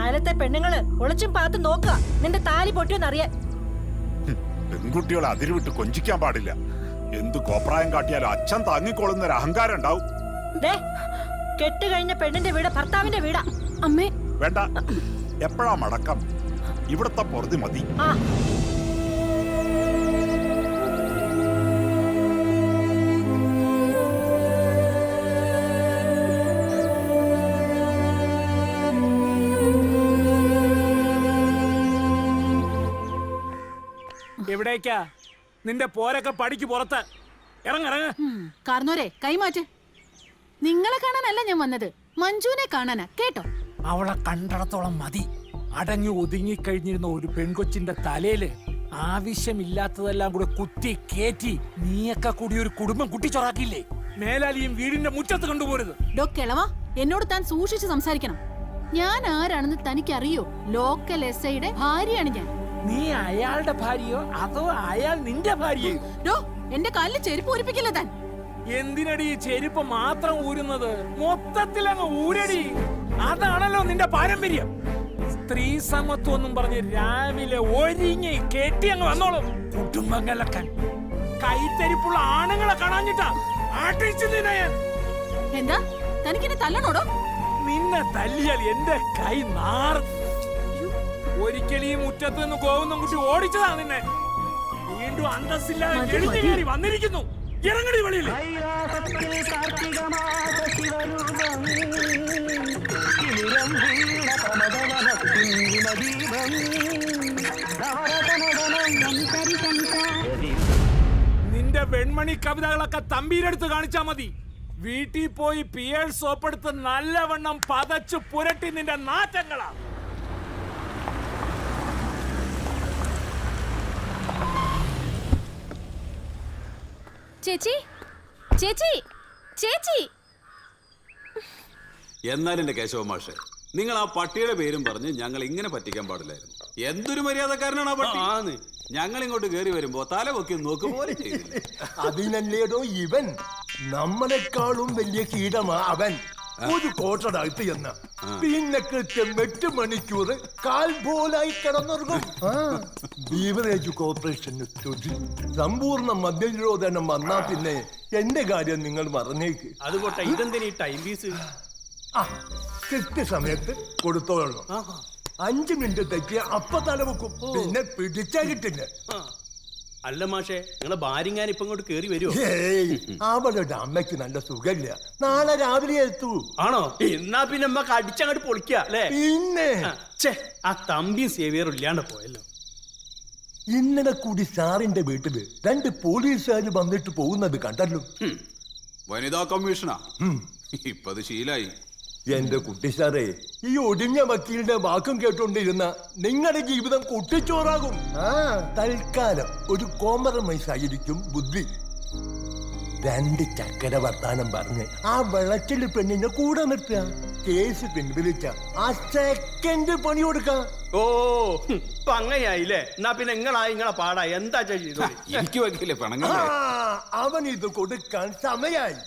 അയലത്തെ പെണ്ണുങ്ങള് ഒളിച്ചും പാത്തും നോക്കുക നിന്റെ താലി പൊട്ടിയോന്നറിയാൻ. പെൺകുട്ടികളെ അതിരുവിട്ട് കൊഞ്ചിക്കാൻ പാടില്ല. എന്ത് കോപ്രായം കാട്ടിയാലും അച്ഛൻ താങ്ങിക്കൊള്ളുന്ന ഒരു അഹങ്കാരം ഉണ്ടാവും. കെട്ട് കഴിഞ്ഞ പെണ്ണിന്റെ വീട് ഭർത്താവിന്റെ വീടാ. അമ്മേ വേണ്ട, എപ്പോഴാ മടക്കം? ഇവിടത്തെ പൊറുതി മതി. എവിടേക്കാ നിന്റെ പോരൊക്കെ പടിക്ക് പുറത്ത്? ഇറങ്ങിറങ്ങ. കാർന്നോരെ കൈമാറ്റ്. നിങ്ങളെ കാണാനല്ല ഞാൻ വന്നത്, മഞ്ജുവിനെ കാണാനാ. കേട്ടോ? അവളെ കണ്ടിടത്തോളം മതി. അടങ്ങി ഒതുങ്ങിക്കഴിഞ്ഞിരുന്ന ഒരു പെൺകൊച്ചിന്റെ തലയില് ആവശ്യമില്ലാത്തതെല്ലാം കൂടെ കുത്തി കേറ്റി നീയൊക്കെ കൂടി ഒരു കുടുംബം കുട്ടിച്ചൊറാക്കില്ലേ? മേലാലിയും വീടിന്റെ മുറ്റത്ത് കൊണ്ടുപോരുത്. കിളവാ, എന്നോട് താൻ സൂക്ഷിച്ച് സംസാരിക്കണം. ഞാൻ ആരാണെന്ന് തനിക്കറിയോ? ലോക്കൽ SIയുടെ ഭാര്യയാണ് ഞാൻ. നീ അയാളുടെ ഭാര്യയോ അതോ അയാൾ നിന്റെ ഭാര്യയോ? എന്റെ കാലിൽ ചെരുപ്പ് ഊരിപ്പിക്കില്ല താൻ. എന്തിനടി ചെരുപ്പ് മാത്രം ഊരുന്നത്? മൊത്തത്തിൽ അങ്ങ് ഊരടി. അതാണല്ലോ നിന്റെ പാരമ്പര്യം. സ്ത്രീ സമത്വം എന്നും പറഞ്ഞ് രാവിലെ ഒരുങ്ങി കെട്ടി അങ്ങ് വന്നോളും കുടുംബം കലക്കാൻ. കൈത്തരിപ്പുള്ള ആണുങ്ങളെ കാണാഞ്ഞിട്ടാ ആട്ടിച്ചു നിന്നെ. എന്താ തനിക്കെന്നെ തല്ലണോടോ? നിന്നെ തല്ലിയാൽ എന്റെ കൈ നാറും. ഒരിക്കലും ഈ മുറ്റത്ത് നിന്ന് ഗോവുന്ന കുട്ടി ഓടിച്ചതാ നിന്നെ. വീണ്ടും അന്തസ്സില്ലാതെ എഴുതി കയറി വന്നിരിക്കുന്നു. ഇറങ്ങടി വെളിയിൽ. നിന്റെ വെൺമണി കവിതകളൊക്കെ തമ്പീരെടുത്ത് കാണിച്ചാ മതി. വീട്ടിൽ പോയി പിയേഴ് സോപ്പെടുത്ത് നല്ലവണ്ണം പതച്ചു പുരട്ടി നിന്റെ നാറ്റങ്ങളാ. ചേച്ചി ചേച്ചി ചേച്ചി. എന്നാലും എന്റെ കേശവ മാഷെ, നിങ്ങൾ ആ പട്ടിയുടെ പേരും പറഞ്ഞ് ഞങ്ങൾ ഇങ്ങനെ പറ്റിക്കാൻ പാടില്ലായിരുന്നു. എന്തൊരു മര്യാദക്കാരനാണ് ആ പട്ടി. ഞങ്ങൾ ഇങ്ങോട്ട് കയറി വരുമ്പോ തല പൊക്കി നോക്കും പോലെ ചെയ്തില്ല. അതിനല്ലേടോ ഇവൻ നമ്മളെക്കാളും വലിയ കീടമാ അവൻ. ഒരു കോട്ടടകത്ത് എന്ന പിന്നെ കൃത്യം 8 മണിക്കൂർ കാൽ പോലായി കിടന്നുറങ്ങും. ബീവറേജ് കോർപ്പറേഷന് സമ്പൂർണ്ണ മദ്യനിരോധനം വന്നാ പിന്നെ എന്റെ കാര്യം നിങ്ങൾ മറന്നേക്ക്. അതുകൊട്ടെ ഇതെന്തിനീ ടൈം പീസ്? കൃത്യസമയത്ത് കൊടുത്തോളൂ. 5 മിനിറ്റ് തെറ്റിയ അപ്പ തലവെക്കും. പിന്നെ പിടിച്ചാ കിട്ടില്ല. അല്ല മാഷേ, നിങ്ങളെ ഭാര്യങ്ങാൻ ഇപ്പൊ ഇങ്ങോട്ട് കേറി വരുമോ? അവളുടെ അമ്മയ്ക്ക് നല്ല സുഖമില്ല. നാളെ രാവിലെ എത്തൂ. ആണോ? എന്നാ പിന്നെ അമ്മക്ക് അടിച്ചങ്ങോട്ട് പൊളിക്ക അല്ലേ? പിന്നെ ആ തമ്പിയും സേവിയറും ഇല്ലാണ്ട് പോയല്ലോ. ഇന്നലെ കൂടി സാറിന്റെ വീട്ടില് 2 പോലീസുകാർ വന്നിട്ട് പോകുന്നത് കണ്ടല്ലോ. വനിതാ കമ്മീഷനാ. ഇപ്പൊ അത് ശീലായി. എന്റെ കുട്ടി സാറേ, ഈ ഒടിഞ്ഞ വക്കീലിന്റെ വാക്കും കേട്ടോണ്ടിരുന്ന നിങ്ങളുടെ ജീവിതം കുട്ടിച്ചോറാകും. തൽക്കാലം ഒരു കോംപ്രമൈസ് ആയിരിക്കും ബുദ്ധി. 2 ചക്കര വർത്താനം പറഞ്ഞ് ആ വെള്ളച്ചില് പെണ്ണിനെ കൂടെ നിർത്തുക. കേസ് പിൻവലിച്ച ആ സെക്കൻഡ് പണി കൊടുക്കാം. ഓ ഇപ്പൊ അങ്ങനെയായില്ലേ? എന്നാ പിന്നെ നിങ്ങളെ പാടാ എന്താ ചെയ്തു? അവൻ ഇത് കൊടുക്കാൻ സമയായി.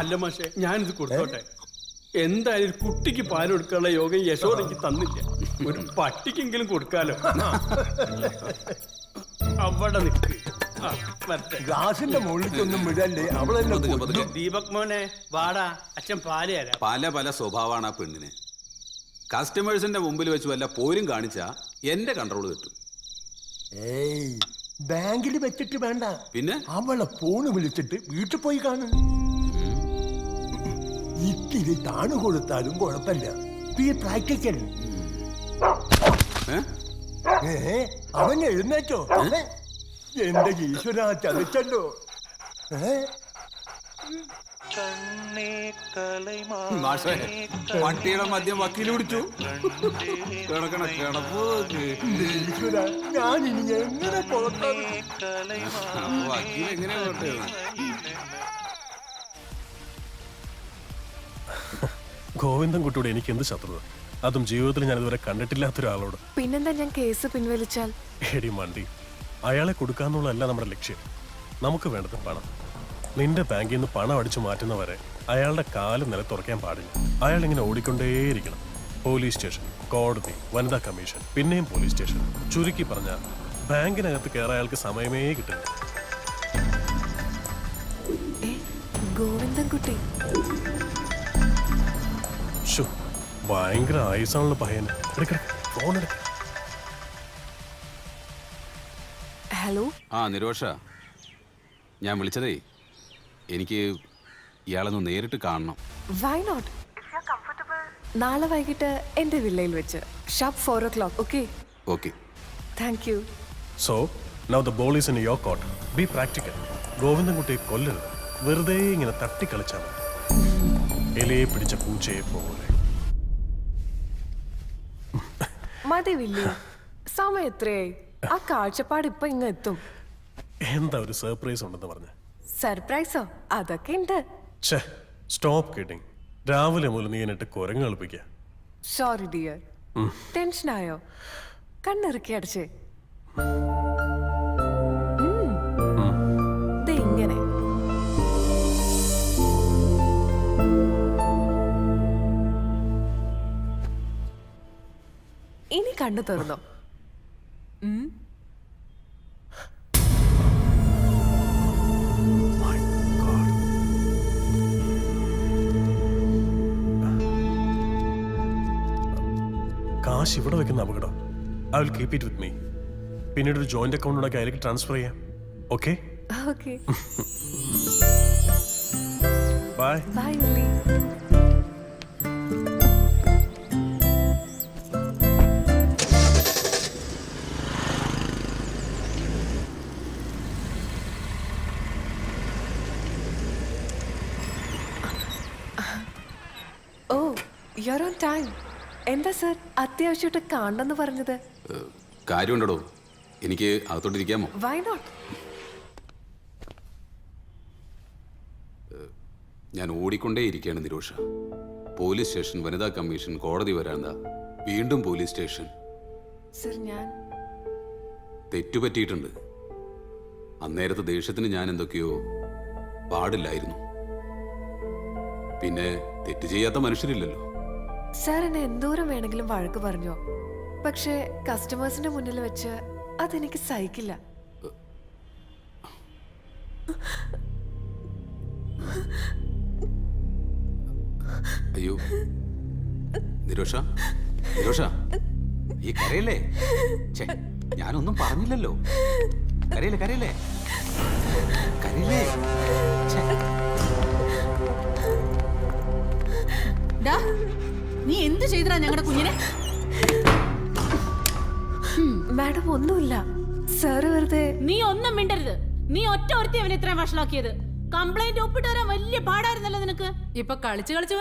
അല്ല മാഷേ, ഞാനിത് കൊടുത്തോട്ടെ. എന്തായാലും ഒരു കുട്ടിക്ക് പാൽ കൊടുക്കാനുള്ള യോഗം യശോദയ്ക്ക് തന്നില്ല. ഒരു പട്ടിക്കെങ്കിലും കൊടുക്കാലോ. അവിടെ നിൽക്ക്. ഗ്ലാസിന്റെ മുകളിലേക്കൊന്നും വിടല്ലേ. അവളെന്നെ ദീപക് മോനെ വാടാ, അച്ഛൻ പാല് തരാം. പല സ്വഭാവമാണ് ആ പെണ്ണിന്. കസ്റ്റമേഴ്സിന്റെ മുമ്പിൽ വെച്ച് വല്ല പോരും കാണിച്ചാ എന്റെ കൺട്രോൾ കിട്ടും. ബാങ്കിൽ വെച്ചിട്ട് വേണ്ട, പിന്നെ അവളെ ഫോണ് വിളിച്ചിട്ട് വീട്ടിൽ പോയി കാണും. ഇത്തിരി താണു കൊടുത്താലും കുഴപ്പമില്ല. പ്രാക്ടിക്കൽ. അവൻ എഴുന്നേറ്റോ? എന്റെ ഈശ്വര, ചതിച്ചല്ലോ. പട്ടിയുടെ മദ്യം വക്കീൽ പിടിച്ചു. ഈശ്വര, ഞാൻ ഇനി എങ്ങനെ വക്കീൽ എങ്ങനെ ഗോവിന്ദൻകുട്ടിയോട് എനിക്ക് എന്ത് ശത്രുത? അതും ജീവിതത്തിൽ ഞാൻ ഇതുവരെ കണ്ടിട്ടില്ലാത്ത ഒരാളോട്. പിന്നെന്താ ഞാൻ കേസ് പിൻവലിച്ചാൽ? എടി മണ്ടി, അയാളെ കൊടുക്കാന്നുള്ളതല്ല നമ്മുടെ ലക്ഷ്യം. നമുക്ക് വേണ്ടത് പണം. നിന്റെ ബാങ്കിൽ നിന്ന് പണം അടിച്ചു മാറ്റുന്നവരെ അയാളുടെ കാല് നിലത്തുറക്കാൻ പാടില്ല. അയാൾ ഇങ്ങനെ ഓടിക്കൊണ്ടേയിരിക്കണം. പോലീസ് സ്റ്റേഷൻ, കോടതി, വനിതാ കമ്മീഷൻ, പിന്നെയും പോലീസ് സ്റ്റേഷൻ. ചുരുക്കി പറഞ്ഞ ബാങ്കിനകത്ത് കയറാൻ അയാൾക്ക് സമയമേ കിട്ടില്ല. ഗോവിന്ദൻകുട്ടി ശോ, ഭയങ്കര ആയുസാണല്ലോ പയ്യൻ. ഫോൺ എടുക്ക. ഹലോ. ആ നിരോഷ, ഞാൻ വിളിച്ചതേ എനിക്ക് ഇയാളൊന്ന് നേരിട്ട് കാണണം. Why not? നാളെ വൈകിട്ട് എന്റെ വില്ലയിൽ വെച്ച് sharp 4 o'clock. Okay? Okay. Thank you. So now the ball is in your court. Be practical. ഗോവിന്ദൻകുട്ടിയെ കൊല്ലരുത്. വെറുതെ ഇങ്ങനെ തട്ടിക്കളിച്ചാൽ മതി. ഇലയെ പിടിച്ച പൂച്ചയെ പോലെ. മതി വില്ലി, സമയം എത്രയായി? ആ കാഴ്ചപ്പാട് ഇപ്പൊ ഇങ്ങ് എത്തും. എന്താ ഒരു സർപ്രൈസ് ഉണ്ടെന്ന് പറഞ്ഞ? സർപ്രൈസോ? അതൊക്കെ ഉണ്ട്. ഛേ, സ്റ്റോപ്പ് കിഡിങ്. രാവിലെ മുതൽ നീ എന്നിട്ട് കുരങ്ങ് കളിപ്പിക്കുക. Sorry dear. ടെൻഷനായോ? കണ്ണിറുക്കി അടച്ചേ. ഇങ്ങനെ ഇനി കണ്ണു തുറന്നോ. കാശ് ഇവിടെ വെക്കുന്ന അപകടം. I will keep it with me. പിന്നീട് ഒരു ജോയിന്റ് അക്കൗണ്ട് ഉണ്ടാക്കി അതിലേക്ക് ട്രാൻസ്ഫർ ചെയ്യാം. Okay? Okay. Bye. Bye Willy. Oh, you are on time. എന്താ സർ, അത്യാവശ്യമായിട്ട് കാണണമെന്ന് പറഞ്ഞത്? കാര്യമുണ്ടോ? എനിക്ക് അകത്തോട്ടിരിക്കാമോ? Why not? ഞാൻ ഓടിക്കൊണ്ടേയിരിക്കുകയാണ് നിരോഷ. പോലീസ് സ്റ്റേഷൻ, വനിതാ കമ്മീഷൻ, കോടതി വരാന്താ, വീണ്ടും പോലീസ് സ്റ്റേഷൻ. സർ, ഞാൻ തെറ്റുപറ്റിയിട്ടുണ്ട്. അന്നേരത്തെ ദേഷ്യത്തിന് ഞാൻ എന്തൊക്കെയോ പാടില്ലായിരുന്നു. പിന്നെ തെറ്റ് ചെയ്യാത്ത മനുഷ്യരില്ലല്ലോ. സാർ എന്നെ എന്തോരം വേണമെങ്കിലും വഴക്ക് പറഞ്ഞോ, പക്ഷേ കസ്റ്റമേഴ്സിന്റെ മുന്നിൽ വെച്ച് അതെനിക്ക് സഹിക്കില്ല. അയ്യോ നിരോഷ, നിരോഷ, ഈ കരയല്ലേ? ഞാനൊന്നും പറഞ്ഞില്ലല്ലോ. കരയല്ലേ, കരയല്ലേ, കരയല്ലേ. നീ എന്ത് ചെയ്തടാ ഞങ്ങളുടെ കുഞ്ഞിനെ? മാഡം ഒന്നുമില്ല. സാറ് വെറുതെ. നീ ഒന്നും മിണ്ടരുത്. നീ ഒറ്റ ഒരുത്തി അവനെ ഇത്രയും വഷളാക്കിയത്. കംപ്ലൈന്റ് ഒപ്പിട്ട് വരാൻ വലിയ പാടായിരുന്നല്ലോ നിനക്ക്. ഇപ്പൊ കളിച്ച് കളിച്ച്